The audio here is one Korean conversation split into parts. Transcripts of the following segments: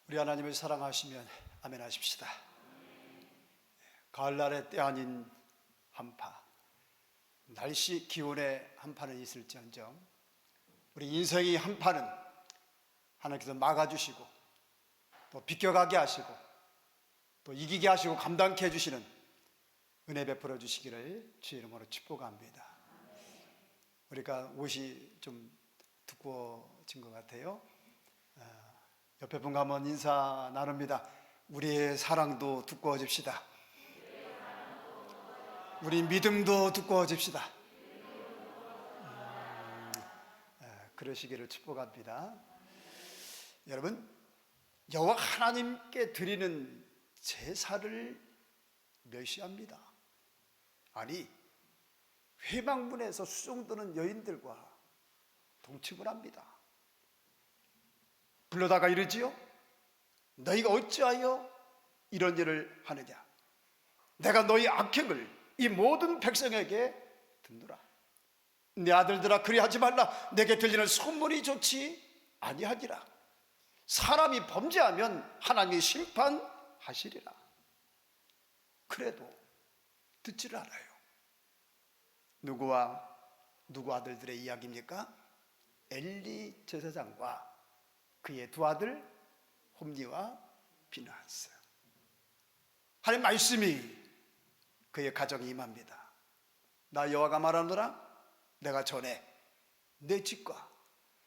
우리 하나님을 사랑하시면 아멘 하십시다. 가을날의 때 아닌 한파, 날씨 기온의 한파는 있을지언정 우리 인생의 한파는 하나님께서 막아주시고 또 비껴가게 하시고 또 이기게 하시고 감당케 해주시는 은혜 베풀어 주시기를 주의 이름으로 축복합니다. 우리가 옷이 좀 두꺼워진 것 같아요. 옆에 분과 한번 인사 나눕니다. 우리의 사랑도 두꺼워집시다. 우리 믿음도 두꺼워집시다. 그러시기를 축복합니다. 여러분, 여호와 하나님께 드리는 제사를 멸시합니다. 아니, 회막문에서 수종드는 여인들과 동침을 합니다. 불러다가 이르지요, 너희가 어찌하여 이런 일을 하느냐? 내가 너희 악행을 이 모든 백성에게 듣노라. 내 아들들아, 그리하지 말라. 내게 들리는 소문이 좋지 아니하니라. 사람이 범죄하면 하나님이 심판하시리라. 그래도 듣지를 않아요. 누구 아들들의 이야기입니까? 엘리 제사장과 그의 두 아들 홈니와 비느하스. 하나님 말씀이 그의 가정에 임합니다. 나 여호와가 말하노라, 내가 전에 내 집과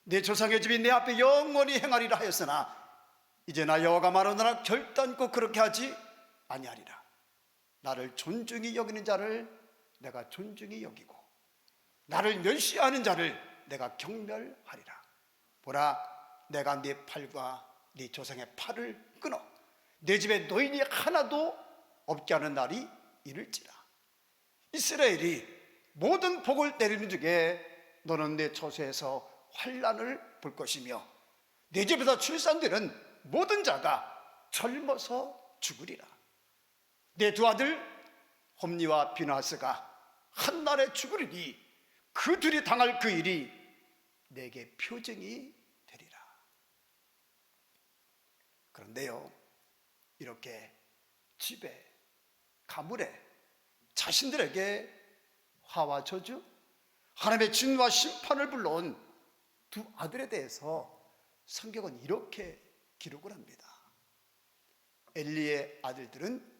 내 조상의 집이 내 앞에 영원히 행하리라 하였으나 이제 나 여호와가 말하노라, 결단코 그렇게 하지 아니하리라. 나를 존중히 여기는 자를 내가 존중히 여기고 나를 멸시하는 자를 내가 경멸하리라. 보라, 내가 네 팔과 네 조상의 팔을 끊어 내 집에 노인이 하나도 없게 하는 날이 이를지라. 이스라엘이 모든 복을 내리는 중에 너는 내 처소에서 환난을 볼 것이며 내 집에서 출산되는 모든 자가 젊어서 죽으리라. 내 두 아들 홈니와 비느하스가 한날에 죽으리니 그 둘이 당할 그 일이 내게 표징이 되리라. 그런데요, 이렇게 집에 가물에 자신들에게 화와 저주, 하나님의 진노와 심판을 불러온 두 아들에 대해서 성경은 이렇게 기록을 합니다. 엘리의 아들들은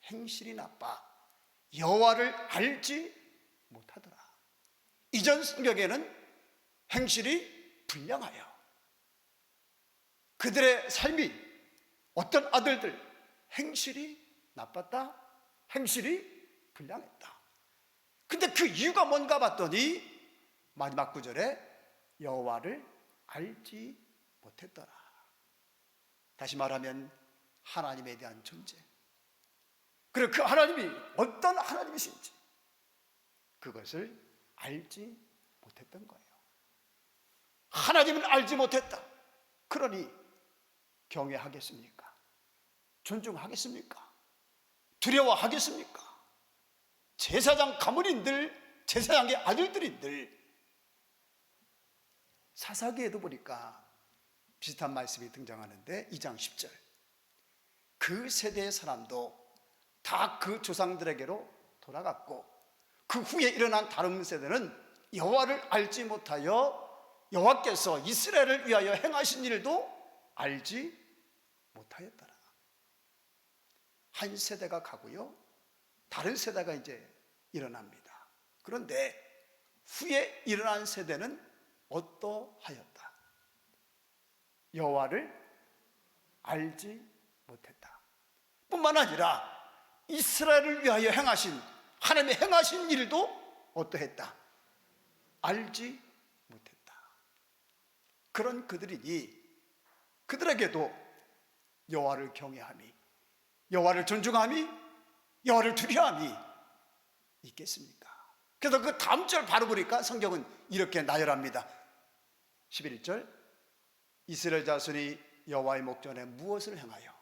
행실이 나빠 여호와를 알지 못하더라. 이전 성경에는 행실이 불량하여 그들의 삶이 어떤 아들들 행실이 나빴다, 행실이 불량했다. 근데 그 이유가 뭔가 봤더니 마지막 구절에 여호와를 알지 못했더라. 다시 말하면 하나님에 대한 존재, 그리고 그 하나님이 어떤 하나님이신지 그것을 알지 못했던 거예요. 하나님을 알지 못했다. 그러니 경외하겠습니까? 존중하겠습니까? 두려워하겠습니까? 제사장 가문인들, 제사장의 아들들인들. 사사기에도 보니까 비슷한 말씀이 등장하는데 2장 10절, 그 세대의 사람도 다 그 조상들에게로 돌아갔고 그 후에 일어난 다른 세대는 여호와를 알지 못하여 여호와께서 이스라엘을 위하여 행하신 일도 알지 못하였더라. 한 세대가 가고요, 다른 세대가 이제 일어납니다. 그런데 후에 일어난 세대는 어떠하였다? 여호와를 알지 못했다. 뿐만 아니라 이스라엘을 위하여 행하신 하나님의 행하신 일도 어떠했다? 알지 못했다. 그런 그들이니 그들에게도 여호와를 경외함이, 여호와를 존중함이, 여호와를 두려움이 있겠습니까? 그래서 그 다음 절 바로 보니까 성경은 이렇게 나열합니다. 11절, 이스라엘 자손이 여호와의 목전에 무엇을 행하여?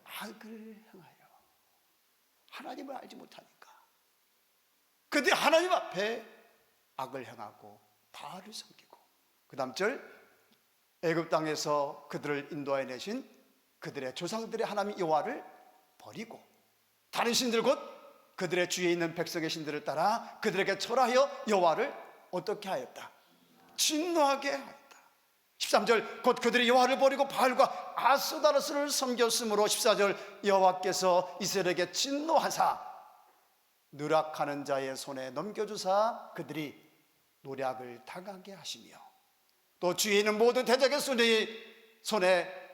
악을 행하여. 하나님을 알지 못하니까. 그런데 하나님 앞에 악을 행하고 바알을 섬기고, 그 다음 절, 애굽 땅에서 그들을 인도하여 내신 그들의 조상들의 하나님 여호와를 버리고 다른 신들 곧 그들의 주위에 있는 백성의 신들을 따라 그들에게 절하여 여호와를 어떻게 하였다? 진노하게 하였다. 13절 곧 그들이 여호와를 버리고 바알과 아스다로스를 섬겼으므로 14절 여호와께서 이스라엘에게 진노하사 누락하는 자의 손에 넘겨주사 그들이 노략을 당하게 하시며 또 주위에 있는 모든 대적의 손에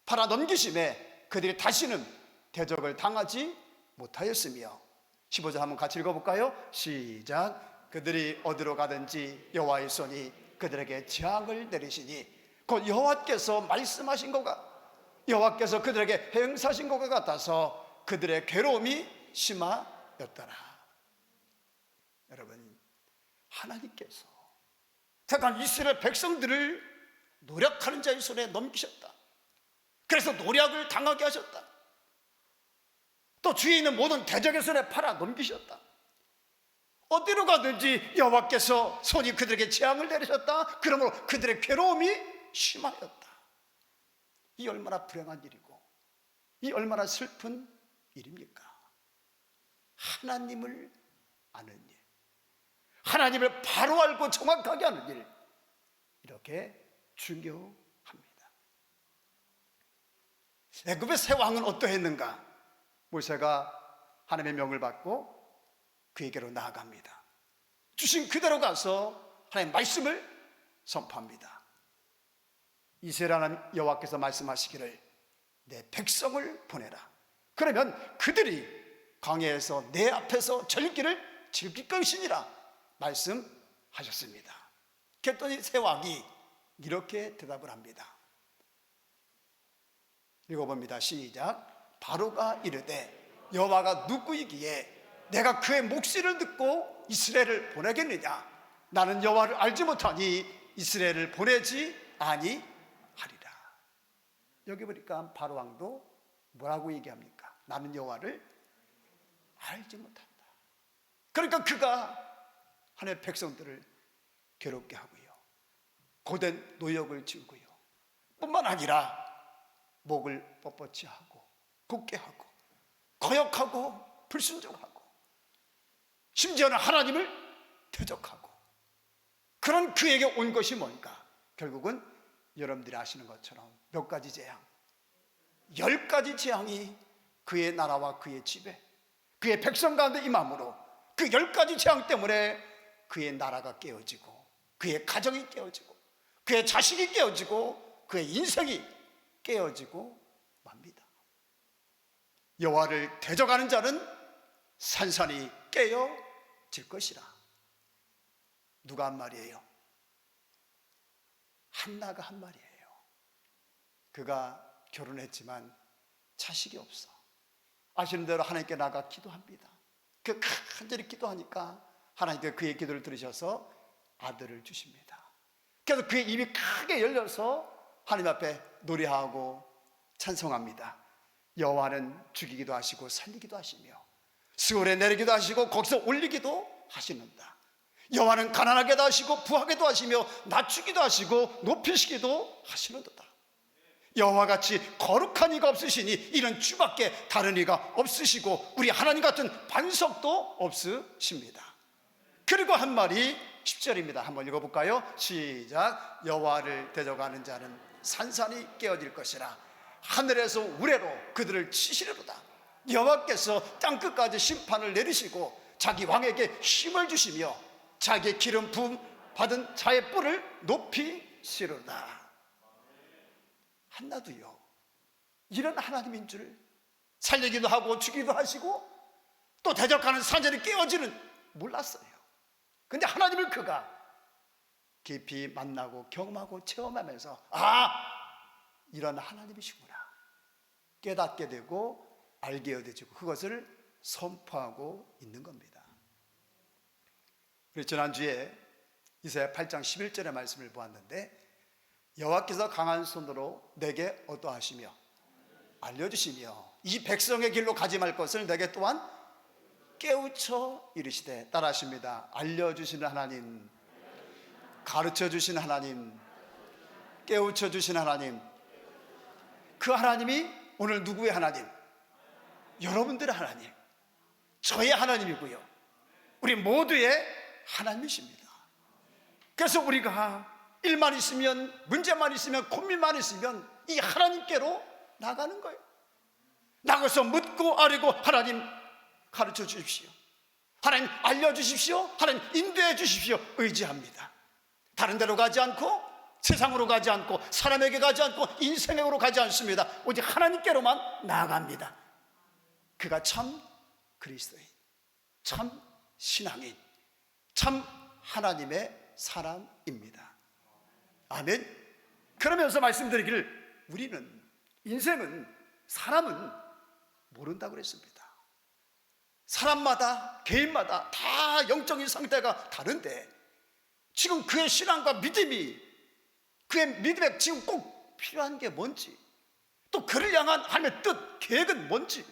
팔아 넘기심에 그들이 다시는 대적을 당하지 못하였으며 15절 한번 같이 읽어볼까요? 시작. 그들이 어디로 가든지 여호와의 손이 그들에게 재앙을 내리시니 곧 여호와께서 말씀하신 것과 여호와께서 그들에게 행사하신 것과 같아서 그들의 괴로움이 심하였더라. 여러분, 하나님께서 택한 이스라엘 백성들을 노력하는 자의 손에 넘기셨다. 그래서 노략을 당하게 하셨다. 또 주위에 있는 모든 대적의 손에 팔아 넘기셨다. 어디로 가든지 여호와께서 손이 그들에게 재앙을 내리셨다. 그러므로 그들의 괴로움이 심하였다. 이 얼마나 불행한 일이고 이 얼마나 슬픈 일입니까? 하나님을 아는 일, 하나님을 바로 알고 정확하게 아는 일, 이렇게 중요합니다. 애굽의 새 왕은 어떠했는가? 모세가 하나님의 명을 받고 그에게로 나아갑니다. 주신 그대로 가서 하나님의 말씀을 선포합니다. 이스라엘 하나님 여호와께서 말씀하시기를 내 백성을 보내라. 그러면 그들이 광야에서 내 앞에서 절기를 즐길 것이니라 말씀하셨습니다. 그랬더니 새 왕이 이렇게 대답을 합니다. 읽어봅니다. 시작. 바로가 이르되 여호와가 누구이기에 내가 그의 몫을 듣고 이스라엘을 보내겠느냐? 나는 여호와를 알지 못하니 이스라엘을 보내지 아니하리라. 여기 보니까 바로 왕도 뭐라고 얘기합니까? 나는 여호와를 알지 못한다. 그러니까 그가 하나님의 백성들을 괴롭게 하고요, 고된 노역을 지우고요, 뿐만 아니라 목을 뻣뻣이 하고 굳게 하고 거역하고 불순종하고 심지어는 하나님을 대적하고, 그런 그에게 온 것이 뭔가? 결국은 여러분들이 아시는 것처럼 몇 가지 재앙, 10가지 재앙이 그의 나라와 그의 집에 그의 백성 가운데 임함으로 그 10가지 재앙 때문에 그의 나라가 깨어지고 그의 가정이 깨어지고 그의 자식이 깨어지고 그의 인생이 깨어지고 맙니다. 여호와를 대적하는 자는 산산이 깨어질 것이라. 누가 한 말이에요? 한나가 한 말이에요. 그가 결혼했지만 자식이 없어. 아시는 대로 하나님께 나가 기도합니다. 그 간절히 기도하니까 하나님께 그의 기도를 들으셔서 아들을 주십니다. 그래서 그의 입이 크게 열려서 하나님 앞에 노래하고 찬송합니다. 여호와는 죽이기도 하시고 살리기도 하시며 스올에 내리기도 하시고 거기서 올리기도 하시는다. 여호와는 가난하게도 하시고 부하게도 하시며 낮추기도 하시고 높이시기도 하시는도다. 여호와같이 거룩한 이가 없으시니 이는 주밖에 다른 이가 없으시고 우리 하나님 같은 반석도 없으십니다. 그리고 한 말이 10절입니다. 한번 읽어볼까요? 시작. 여호와를 대적하는 자는 산산이 깨어질 것이라. 하늘에서 우레로 그들을 치시리로다. 여호와께서 땅끝까지 심판을 내리시고 자기 왕에게 힘을 주시며 자기의 기름 부음 받은 자의 뿔을 높이시리로다. 한나도요, 이런 하나님인 줄, 살리기도 하고 죽이기도 하시고 또 대적하는 산전이 깨어지는 몰랐어요. 근데 하나님을 그가 깊이 만나고 경험하고 체험하면서 이런 하나님이시구나 깨닫게 되고 알게 되고 그것을 선포하고 있는 겁니다. 그래서 지난주에 이사야 8장 11절의 말씀을 보았는데, 여호와께서 강한 손으로 내게 어떠하시며 알려주시며 이 백성의 길로 가지 말 것을 내게 또한 깨우쳐 이르시되, 따라하십니다. 알려주시는 하나님, 가르쳐주시는 하나님, 깨우쳐 주시는 하나님, 그 그 하나님이 오늘 누구의 하나님? 여러분들의 하나님, 저의 하나님이고요, 우리 모두의 하나님이십니다. 그래서 우리가 일만 있으면, 문제만 있으면, 고민만 있으면 이 하나님께로 나가는 거예요. 나가서 묻고 아뢰고, 하나님 가르쳐 주십시오, 하나님 알려주십시오, 하나님 인도해 주십시오, 의지합니다. 다른 데로 가지 않고, 세상으로 가지 않고, 사람에게 가지 않고, 인생으로 가지 않습니다. 오직 하나님께로만 나아갑니다. 그가 참 그리스도인, 참 신앙인, 참 하나님의 사람입니다. 아멘. 그러면서 말씀드리기를, 우리는, 인생은, 사람은 모른다고 그랬습니다. 사람마다, 개인마다 다 영적인 상태가 다른데, 지금 그의 신앙과 믿음이, 그의 믿음에 지금 꼭 필요한 게 뭔지, 또 그를 향한 하나님의 뜻, 계획은 뭔지,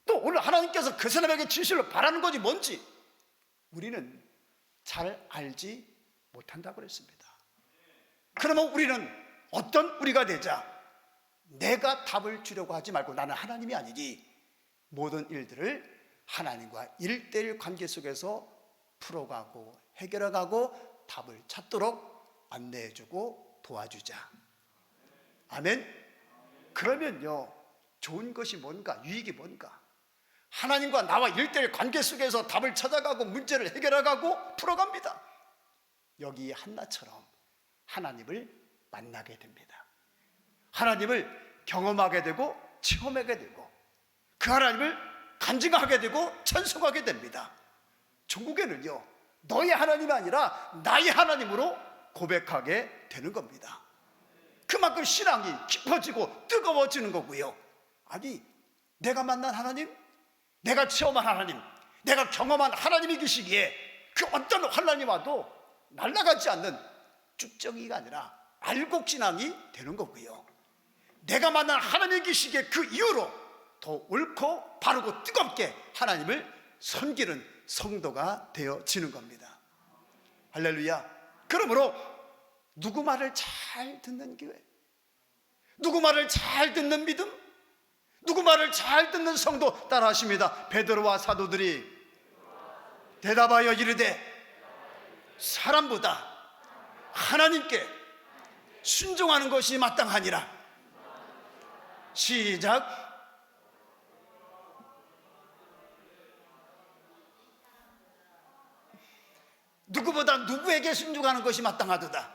또 오늘 하나님께서 그 사람에게 진실로 바라는 것이 뭔지 우리는 잘 알지 못한다고 그랬습니다. 그러면 우리는 어떤 우리가 되자, 내가 답을 주려고 하지 말고, 나는 하나님이 아니니 모든 일들을 하나님과 1:1 관계 속에서 풀어가고 해결해가고 답을 찾도록 안내해주고 도와주자. 아멘. 그러면요, 좋은 것이 뭔가, 유익이 뭔가, 하나님과 나와 1:1 관계 속에서 답을 찾아가고 문제를 해결해가고 풀어갑니다. 여기 한나처럼 하나님을 만나게 됩니다. 하나님을 경험하게 되고 체험하게 되고, 그 하나님을 간증하게 되고 찬송하게 됩니다. 종국에는요, 너의 하나님이 아니라 나의 하나님으로 고백하게 되는 겁니다. 그만큼 신앙이 깊어지고 뜨거워지는 거고요. 아니, 내가 만난 하나님, 내가 체험한 하나님, 내가 경험한 하나님이 계시기에 그 어떤 환난이 와도 날아가지 않는 쭉정이가 아니라 알곡진앙이 되는 거고요. 내가 만난 하나님이 계시기에 그 이후로 더 옳고 바르고 뜨겁게 하나님을 섬기는 성도가 되어지는 겁니다. 할렐루야. 그러므로 누구 말을 잘 듣는 교회, 누구 말을 잘 듣는 믿음, 누구 말을 잘 듣는 성도 따라 하십니다. 베드로와 사도들이 대답하여 이르되 사람보다 하나님께 순종하는 것이 마땅하니라. 시작. 누구보다 누구에게 순종하는 것이 마땅하도다.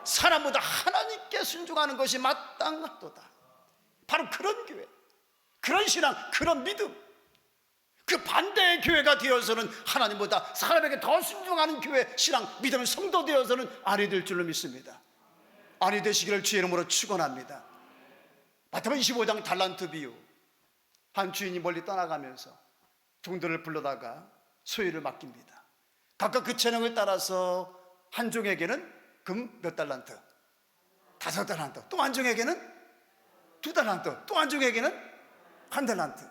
사람보다 하나님께 순종하는 것이 마땅하도다. 바로 그런 교회, 그런 신앙, 그런 믿음, 그 반대의 교회가 되어서는 하나님보다 사람에게 더 순종하는 교회, 신앙, 믿음, 성도 되어서는 아니 될 줄로 믿습니다. 아니 되시기를 주의 이름으로 축원합니다. 마태복음 25장 달란트 비유. 한 주인이 멀리 떠나가면서 종들을 불러다가 소유를 맡깁니다. 각각 그 재능을 따라서 한 종에게는 금 몇 달란트? 5달란트. 또 한 종에게는 2달란트. 또 한 종에게는 1달란트.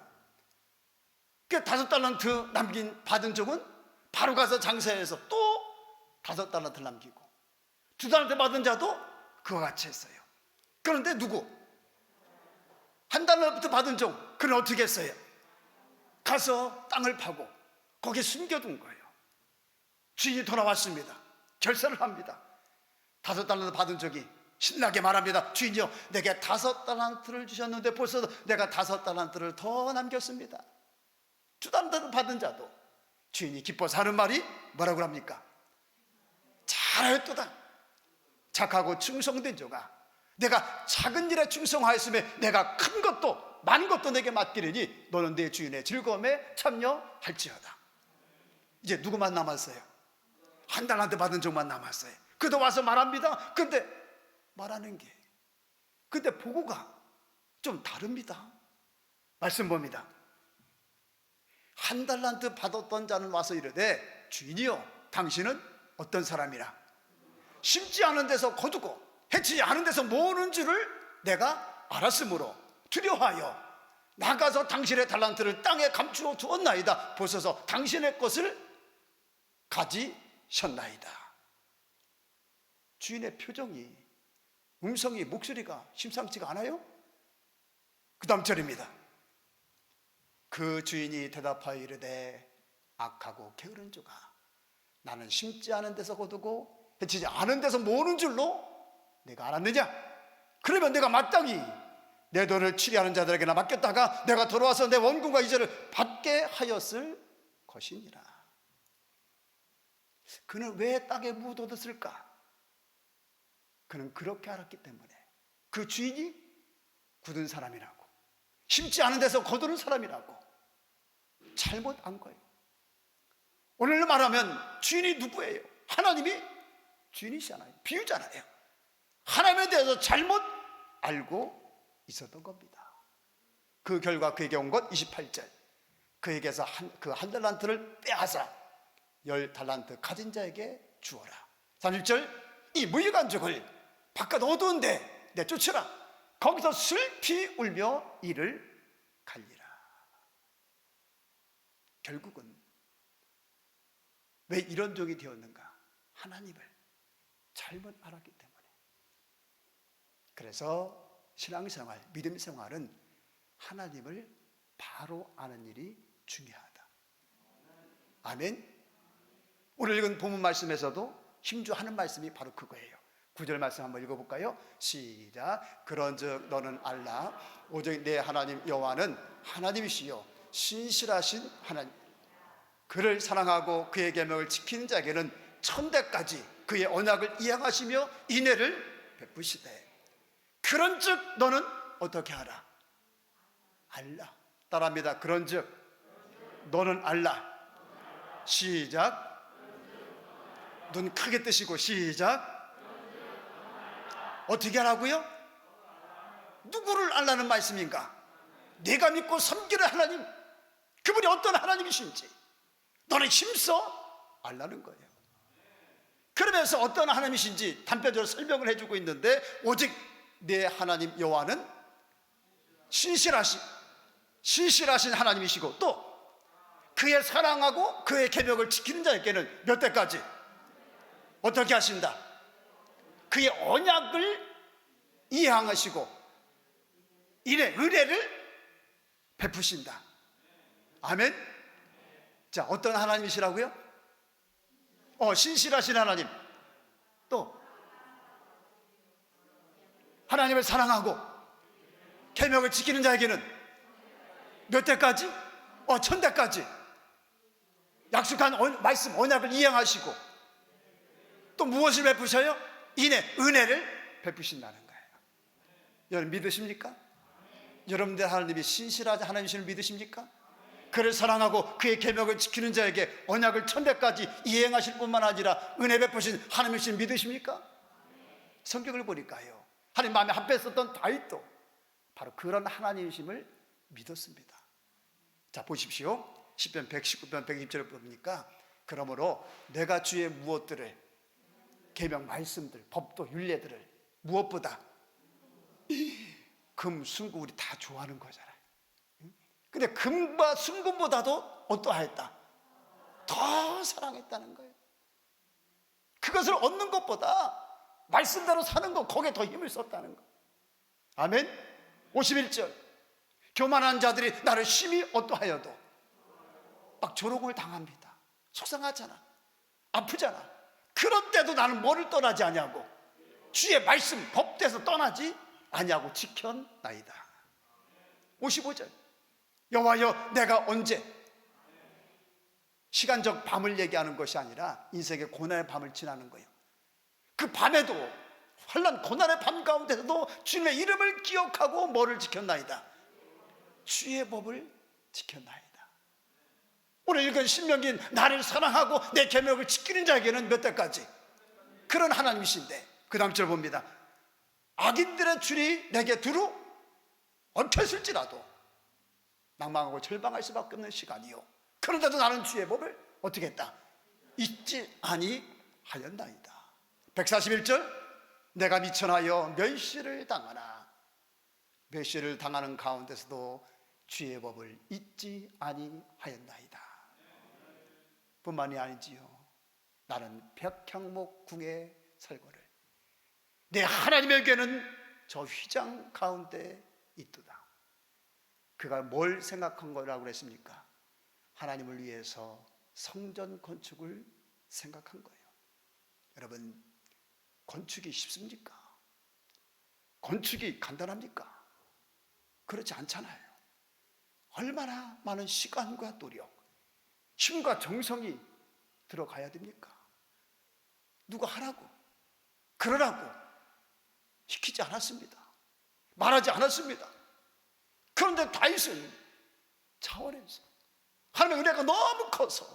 그 5달란트 받은 종은 바로 가서 장사해서 또 5달란트를 남기고, 2달란트 받은 자도 그와 같이 했어요. 그런데 누구? 1달란트 받은 종, 그는 어떻게 했어요? 가서 땅을 파고 거기에 숨겨둔 거예요. 주인이 돌아왔습니다. 결산을 합니다. 5달란트 받은 적이 신나게 말합니다. 주인이요, 내게 5달란트를 주셨는데 벌써 내가 5달란트를 더 남겼습니다. 2달란트 받은 자도 주인이 기뻐서 하는 말이 뭐라고 합니까? 잘하였도다. 착하고 충성된 자가, 내가 작은 일에 충성하였으면 내가 큰 것도 많은 것도 내게 맡기려니 너는 내 주인의 즐거움에 참여할지어다. 이제 누구만 남았어요? 1달란트 받은 종만 남았어요. 그도 와서 말합니다. 근데 말하는 게, 근데 보고가 좀 다릅니다. 말씀 봅니다. 1달란트 받았던 자는 와서 이르되 주인이여, 당신은 어떤 사람이라? 심지 않은 데서 거두고 해치지 않은 데서 모으는 줄을 내가 알았으므로 두려워하여 나가서 당신의 달란트를 땅에 감추어 두었나이다. 보소서, 당신의 것을 가지셨나이다. 주인의 표정이, 음성이, 목소리가 심상치가 않아요? 그 다음 절입니다. 그 주인이 대답하여 이르되 악하고 게으른 자가 나는 심지 않은 데서 거두고 해치지 않은 데서 모으는 줄로 내가 알았느냐? 그러면 내가 마땅히 내 돈을 취리하는 자들에게나 맡겼다가 내가 돌아와서 내 원금과 이자를 받게 하였을 것이니라. 그는 왜 땅에 묻어뒀을까? 그는 그렇게 알았기 때문에 그 주인이 굳은 사람이라고, 심지 않은 데서 거두는 사람이라고 잘못 안 거예요. 오늘 말하면 주인이 누구예요? 하나님이 주인이시잖아요. 비유잖아요. 하나님에 대해서 잘못 알고 있었던 겁니다. 그 결과 그에게 온 것 28절. 그에게서 한 달란트를 빼앗아 10달란트 가진 자에게 주어라. 31절. 이 무익한 적을 바깥 어두운데 내쫓으라. 거기서 슬피 울며 이를 갈리라. 결국은 왜 이런 종이 되었는가? 하나님을 잘못 알았기 때문에. 그래서 신앙생활, 믿음생활은 하나님을 바로 아는 일이 중요하다. 아멘. 오늘 읽은 본문 말씀에서도 힘주하는 말씀이 바로 그거예요. 9절 말씀 한번 읽어볼까요? 시작. 그런즉 너는 알라 오직 내 하나님 여호와는 하나님이시요 신실하신 하나님, 그를 사랑하고 그의 계명을 지키는 자에게는 천대까지 그의 언약을 이행하시며 인애를 베푸시되 그런즉 너는 어떻게 하라? 알라. 따라합니다. 그런즉 너는 알라. 시작. 눈 크게 뜨시고 시작. 어떻게 하라고요? 누구를 알라는 말씀인가? 내가 믿고 섬기는 하나님, 그분이 어떤 하나님이신지 너는 힘써 알라는 거예요. 그러면서 어떤 하나님이신지 단편적으로 설명을 해주고 있는데, 오직 내 하나님 여호와는 신실하신 하나님이시고 또 그의 사랑하고 그의 계명을 지키는 자에게는 몇 대까지 어떻게 하신다? 그의 언약을 이행하시고 은혜를 베푸신다. 아멘. 자, 어떤 하나님이시라고요? 신실하신 하나님. 또 하나님을 사랑하고 계명을 지키는 자에게는 몇 대까지? 천대까지 약속한 말씀 언약을 이행하시고 또 무엇을 베푸셔요? 은혜를 베푸신다는 거예요. 여러분 믿으십니까? 여러분들 하나님이 신실하신 하나님이심을 믿으십니까? 그를 사랑하고 그의 계명을 지키는 자에게 언약을 천대까지 이행하실 뿐만 아니라 은혜 베푸신 하나님이심을 믿으십니까? 성경을 보니까요, 하나님 마음에 합했었던 다윗도 바로 그런 하나님이심을 믿었습니다. 자, 보십시오. 시편 119편 120절을 보니까 그러므로 내가 주의 무엇들을, 계명 말씀들, 법도 율례들을 무엇보다 금, 순금 우리 다 좋아하는 거잖아요. 근데 금과 순금보다도 어떠하였다? 더 사랑했다는 거예요. 그것을 얻는 것보다 말씀대로 사는 것, 거기에 더 힘을 썼다는 거. 아멘. 51절. 교만한 자들이 나를 심히 어떠하여도 막 조롱을 당합니다. 속상하잖아, 아프잖아. 그런 때도 나는 뭐를 떠나지 아니하고 주의 말씀 법대에서 떠나지 아니하고 지켰나이다. 55절. 여호와여 내가 언제, 시간적 밤을 얘기하는 것이 아니라 인생의 고난의 밤을 지나는 거예요. 그 밤에도, 환난 고난의 밤 가운데서도 주님의 이름을 기억하고 뭐를 지켰나이다? 주의 법을 지켰나이다. 오늘 읽은 신명기는 나를 사랑하고 내 계명을 지키는 자에게는 몇 대까지? 그런 하나님이신데, 그 다음 절 봅니다. 악인들의 줄이 내게 두루 엉켰을지라도 낭망하고 절망할 수밖에 없는 시간이요, 그런데도 나는 주의 법을 어떻게 했다? 잊지 아니하였나이다. 141절. 내가 미천하여 멸시를 당하나 멸시를 당하는 가운데서도 주의 법을 잊지 아니하였나이다. 뿐만이 아니지요, 나는 백향목 궁에 살거를 내 하나님에게는 저 휘장 가운데 있도다. 그가 뭘 생각한 거라고 그랬습니까? 하나님을 위해서 성전 건축을 생각한 거예요. 여러분, 건축이 쉽습니까? 건축이 간단합니까? 그렇지 않잖아요. 얼마나 많은 시간과 노력, 힘과 정성이 들어가야 됩니까? 누가 하라고, 그러라고 시키지 않았습니다. 말하지 않았습니다. 그런데 다윗은 차원에서 하나님의 은혜가 너무 커서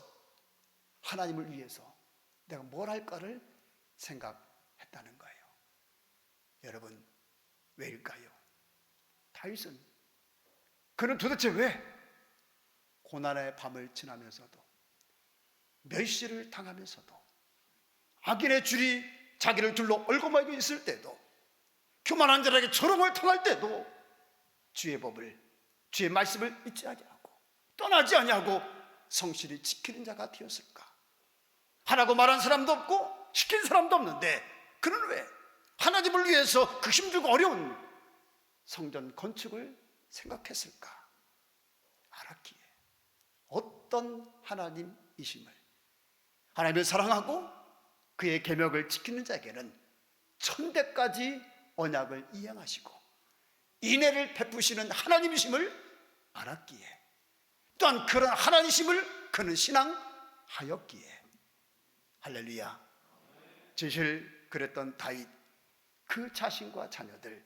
하나님을 위해서 내가 뭘 할까를 생각했다는 거예요. 여러분, 왜일까요? 다윗은 그는 도대체 왜 고난의 밤을 지나면서도, 멸시를 당하면서도, 악인의 줄이 자기를 둘러 얽어매고 있을 때도, 교만한 자에게 조롱을 당할 때도 주의 법을, 주의 말씀을 잊지 아니하고 떠나지 아니하고 성실히 지키는 자가 되었을까? 하라고 말한 사람도 없고 시킨 사람도 없는데 그는 왜 하나님을 위해서 그 힘들고 어려운 성전 건축을 생각했을까? 알았기에 어떤 하나님이심을, 하나님을 사랑하고 그의 계명을 지키는 자에게는 천대까지 언약을 이행하시고 인애를 베푸시는 하나님이심을 알았기에, 또한 그런 하나님이심을 그는 신앙하였기에, 할렐루야. 진실 그랬던 다윗, 그 자신과 자녀들,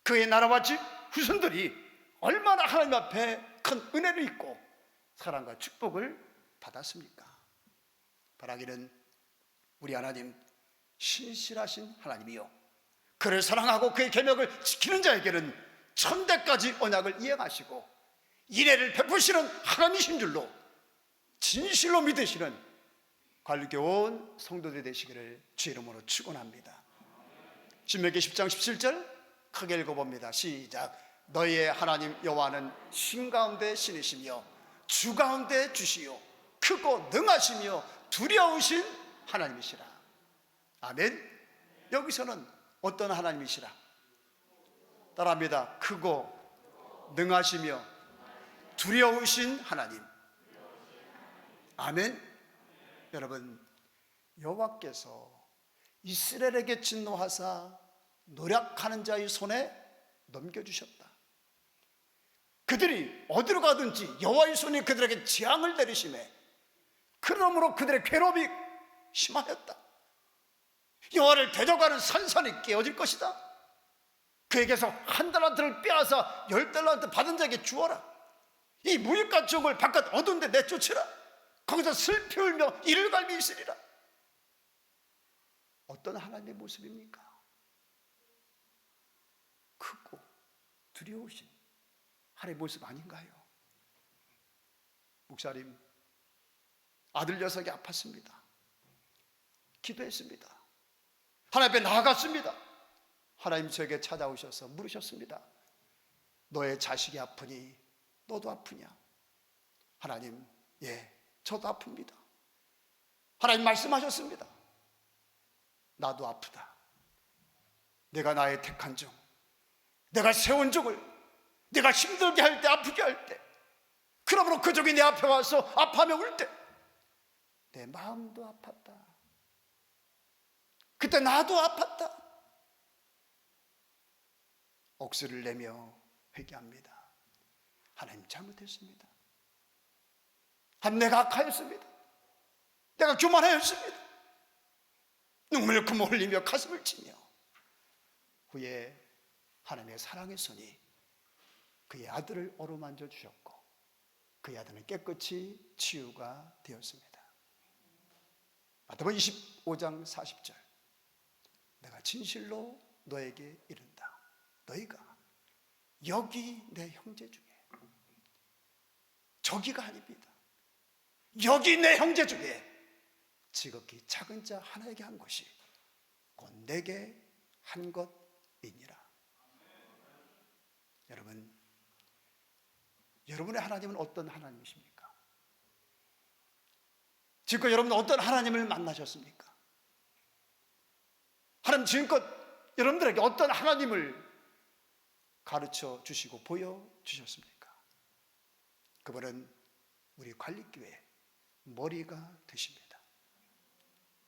그의 나라와 집 후손들이 얼마나 하나님 앞에 큰 은혜를 입고 사랑과 축복을 받았습니까? 바라기는 우리 하나님 신실하신 하나님이요, 그를 사랑하고 그의 계명을 지키는 자에게는 천대까지 언약을 이행하시고 인애를 베푸시는 하나님이신 줄로 진실로 믿으시는 관리교 온 성도들이 되시기를 주 이름으로 축원합니다. 신명기 10장 17절 크게 읽어봅니다. 시작. 너희의 하나님 여호와는 신 가운데 신이시며 주 가운데 주시요 크고 능하시며 두려우신 하나님이시라. 아멘. 여기서는 어떤 하나님이시라? 따라합니다. 크고 능하시며 두려우신 하나님. 아멘. 여러분, 여호와께서 이스라엘에게 진노하사 노력하는 자의 손에 넘겨주셨다. 그들이 어디로 가든지 여호와의 손이 그들에게 재앙을 내리심에 그러므로 그들의 괴로움이 심하였다. 여호와를 대적하는 산산이 깨어질 것이다. 그에게서 한 달란트를 빼앗아 10달란트 받은 자에게 주어라. 이 무익과 종을 바깥 어두운 데 내쫓으라. 거기서 슬피 울며 이를 갈미 있으리라. 어떤 하나님의 모습입니까? 크고 두려우신 하나님의 모습 아닌가요? 목사님, 아들 녀석이 아팠습니다. 기도했습니다. 하나님 앞에 나아갔습니다. 하나님 저에게 찾아오셔서 물으셨습니다. 너의 자식이 아프니 너도 아프냐? 하나님, 예, 저도 아픕니다. 하나님 말씀하셨습니다. 나도 아프다. 내가 나의 택한 종, 내가 세운 종을 내가 힘들게 할 때, 아프게 할 때, 그러므로 그 종이 내 앞에 와서 아파하며 울 때 내 마음도 아팠다. 그때 나도 아팠다. 억수를 내며 회개합니다. 하나님, 잘못했습니다. 내가 악하였습니다. 내가 교만하였습니다. 눈물을 금을 흘리며 가슴을 치며 후에 하나님의 사랑의 손이 그의 아들을 어루만져 주셨고 그의 아들은 깨끗이 치유가 되었습니다. 마태복음 25장 40절 내가 진실로 너에게 이른다. 너희가 여기 내 형제 중에, 저기가 아닙니다. 여기 내 형제 중에 지극히 작은 자 하나에게 한 것이 곧 내게 한 것이니라. 여러분, 여러분의 하나님은 어떤 하나님이십니까? 지금껏 여러분은 어떤 하나님을 만나셨습니까? 하나님 지금껏 여러분들에게 어떤 하나님을 가르쳐 주시고 보여주셨습니까? 그분은 우리 관리교회 머리가 되십니다.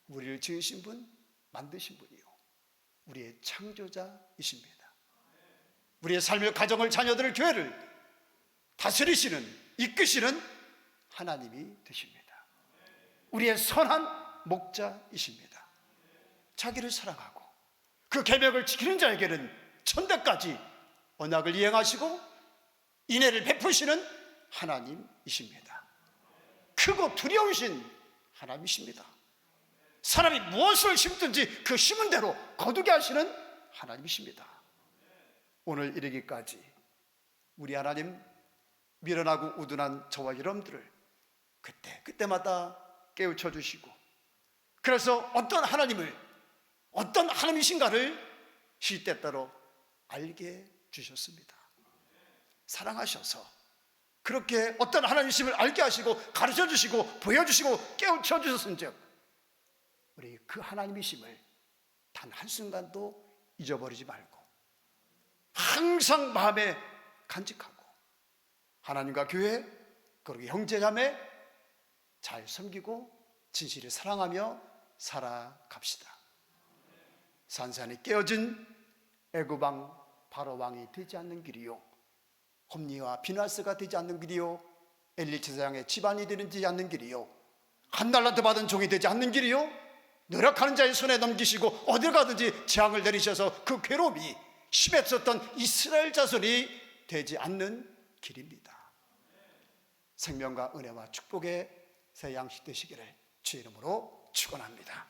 우리를 지으신 분, 만드신 분이요, 우리의 창조자이십니다. 우리의 삶을, 가정을, 자녀들을, 교회를 다스리시는, 이끄시는 하나님이 되십니다. 우리의 선한 목자이십니다. 자기를 사랑하고 그 계명을 지키는 자에게는 천대까지 언약을 이행하시고 인애를 베푸시는 하나님이십니다. 크고 두려우신 하나님이십니다. 사람이 무엇을 심든지 그 심은 대로 거두게 하시는 하나님이십니다. 오늘 이르기까지 우리 하나님, 미련하고 우둔한 저와 여러분들을 그때마다 깨우쳐 주시고, 그래서 어떤 하나님이신가를 시때때로 알게 주셨습니다. 사랑하셔서 그렇게 어떤 하나님이심을 알게 하시고 가르쳐 주시고 보여주시고 깨우쳐 주셨은즉 우리 그 하나님이심을 단 한순간도 잊어버리지 말고 항상 마음에 간직하고 하나님과 교회, 그리고 형제자매 잘 섬기고 진실히 사랑하며 살아갑시다. 산산이 깨어진 애굽왕 바로왕이 되지 않는 길이요, 홈리와 비나스가 되지 않는 길이요, 엘리 제사장의 집안이 되지 않는 길이요, 한 달란트 받은 종이 되지 않는 길이요, 노력하는 자의 손에 넘기시고 어딜 가든지 재앙을 내리셔서 그 괴로움이 심했었던 이스라엘 자손이 되지 않는 길입니다. 생명과 은혜와 축복의 새 양식 되시기를 주의 이름으로 축원합니다.